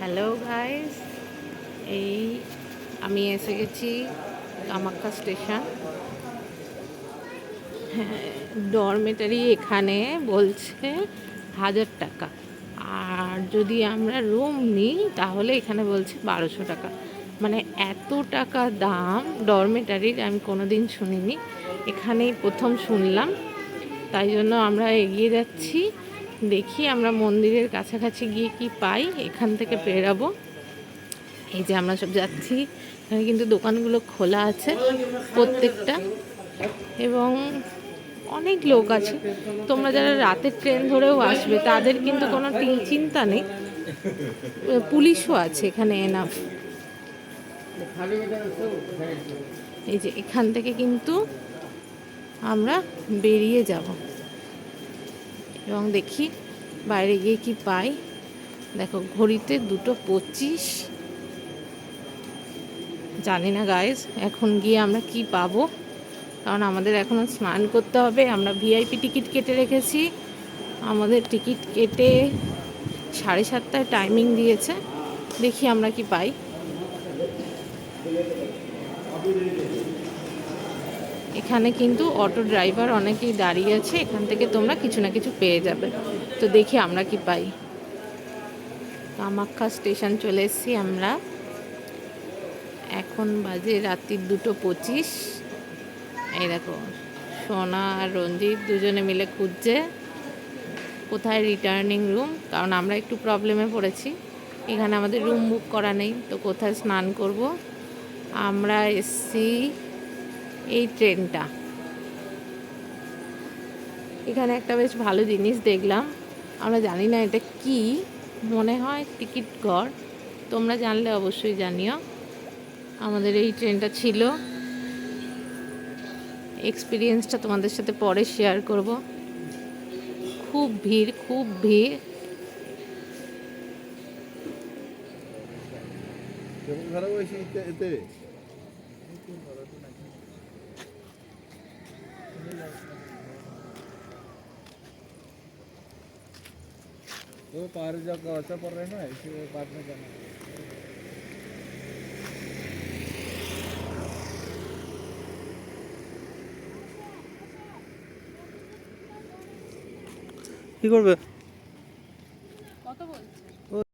Hello guys, এই আমি এসে গেছি কামাখ্যা স্টেশন। হ্যাঁ, ডরমেটারি এখানে বলছে 1000 টাকা, আর যদি আমরা রুম নিই তাহলে এখানে বলছে 1200 টাকা। মানে এত টাকা দাম ডরমেটারির আমি কোনো দিন শুনিনি, এখানেই প্রথম শুনলাম। তাই জন্য আমরা এগিয়ে যাচ্ছি, দেখি আমরা মন্দিরের কাছাকাছি গিয়ে কি পাই। এখান থেকে বেরাবো। এই যে আমরা সব যাচ্ছি, এখানে কিন্তু দোকানগুলো খোলা আছে প্রত্যেকটা, এবং অনেক লোক আছে। তোমরা যারা রাতের ট্রেন ধরেও আসবে তাদের কিন্তু কোনো চিন্তা নেই, পুলিশও আছে এখানে এনাফ। এই যে এখান থেকে কিন্তু আমরা বেরিয়ে যাব এবং দেখি বাইরে গিয়ে কি পাই। দেখো ঘড়িতে 2:25। জানি না গাইজ এখন গিয়ে আমরা কি পাবো, কারণ আমাদের এখনও স্নান করতে হবে। আমরা ভিআইপি টিকিট কেটে রেখেছি, আমাদের টিকিট কেটে 7:30টায় টাইমিং দিয়েছে। দেখি আমরা কি পাই। এখানে কিন্তু অটো ড্রাইভার অনেকেই দাঁড়িয়ে আছে, এখান থেকে তোমরা কিছু না কিছু পেয়ে যাবে। তো দেখি আমরা কি পাই। কামাখ্যা স্টেশন চলে এসেছি আমরা, এখন বাজে রাত্রির 2:25। এই দেখো সোনা আর রঞ্জিত দুজনে মিলে খুঁজছে কোথায় রিটার্নিং রুম, কারণ আমরা একটু প্রবলেমে পড়েছি। এখানে আমাদের রুম বুক করা নেই, তো কোথায় স্নান করব। আমরা এসছি এই ট্রেনটা, এখানে একটা বেশ ভালো জিনিস দেখলাম। আমরা জানি না এটা কি, মনে হয় টিকিট ঘর। তোমরা জানলে অবশ্যই জানিও। আমাদের এই ট্রেনটা ছিল, এক্সপিরিয়েন্সটা তোমাদের সাথে পরে শেয়ার করব। খুব ভিড়, খুব ভিড়। वो पार जब वैसा पड़ रहा है ना, इसी बाद में जाना। কি করবে?